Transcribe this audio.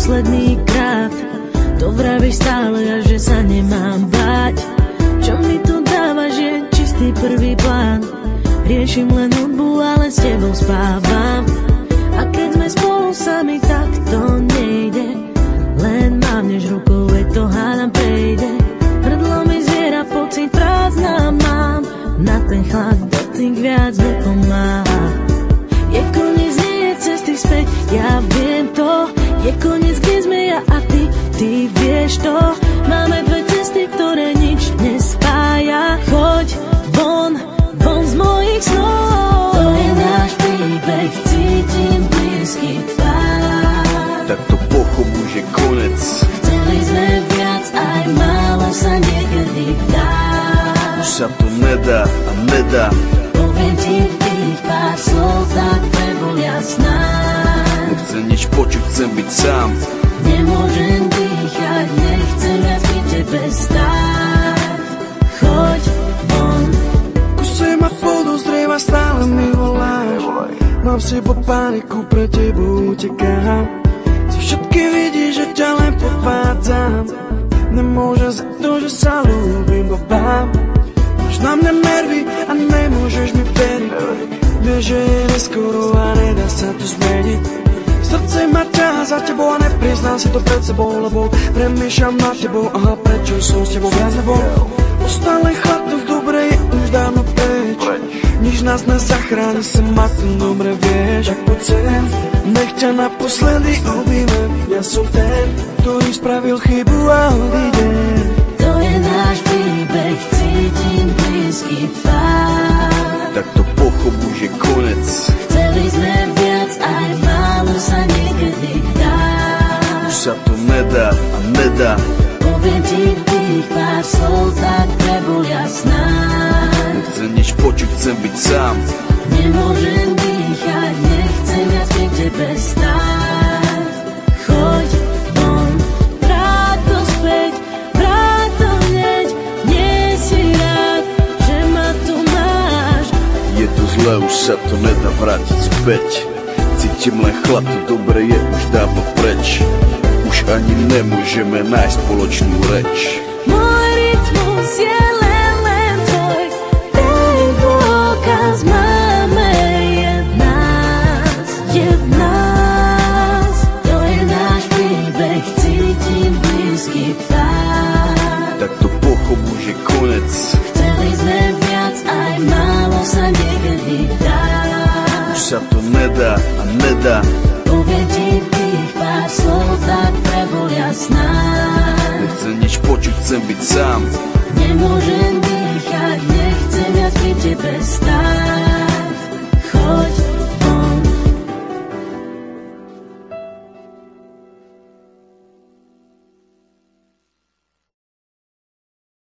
posledný krát. To vravíš stále a že sa nemám báť. Čo mi to dáva, že čistý prvý plán. Riešim len hudbu, ale s tebou spávam. A keď sme spolu sami, tak to nejde. Len mávneš rukou, veď to hádam prejde. Hrdlo mi zviera, pocit prázdna mám. Na ten chlad dotyk viac nepomáha. Je koniec, nie je cesty späť, ja viem to. Je koniec, kde sme ja a ty vieš to. Máme dve cesty, ktoré nič nespája. Choď von z mojich snov. To je náš príbeh, cítim blízky tvár. Tak to pochopu, že konec. Chceli sme viac, aj málo sa niekedy dá. Už sa to nedá a nedá. Poviem ti tých pár slov, tak prebol jasná. Nechcem nič počuť, chcem byť sám. Nemôžem dýchať, nechcem viac pri tebe stáť. Choď von. Kuse ma podozrieva, stále mi voláš. Mám v sebo paniku, pre tebou utekám. Co všetky vidíš, že ťa len podvádzam. Nemôžem za to, že sa ľúbim babám. Máš na mňa nervy a nemôžeš mi veriť. Vieš, že je neskoro a nedá sa to zmeniť. Srdce ma ťaha za tebou a nepriznám si to pred sebou, lebo premýšľam nad tebou, aha, prečo som s tebou viac nebol. Ostal len chlad, to v dobre je už dávno preč. Nič nás nezachráni, sa ma tu dobre vieš. Tak poď sem, nech ťa naposledy objímem. Ja som ten, ktorý spravil chybu a odídem. To je náš príbeh, cítim blízky tvár. Tak to pochopu, že konec. Chceli sme viac, aj málo sa niekedy dá. Už sa to nedá a nedá. Poviem ti tých pár slov, tak prebol jasná. Nechcem nič počuť, chcem byť sám. Nemôžem dýchať, nechcem viac pri tebe stáť. Choď von, vráť to späť, vráť to hneď. Nie si rád, že ma tu máš. Je to zlé, už sa to nedá vrátiť späť. Cítim len chlad, to dobre je už dávno preč. Už ani nemôžeme nájsť spoločnú reč. Môj rytmus je len tvoj, ten dôkaz máme, je v nás. To je náš príbeh, cítim blízky tvár. Tak to pochopu, že konec. Chceli sme viac, aj málo sa niekedy dá. Už sa to nedá a nedá. Poviem ti tých pár slov, tak prebol jasná. Nechcem nič počuť, chcem byť sám. Nemôžem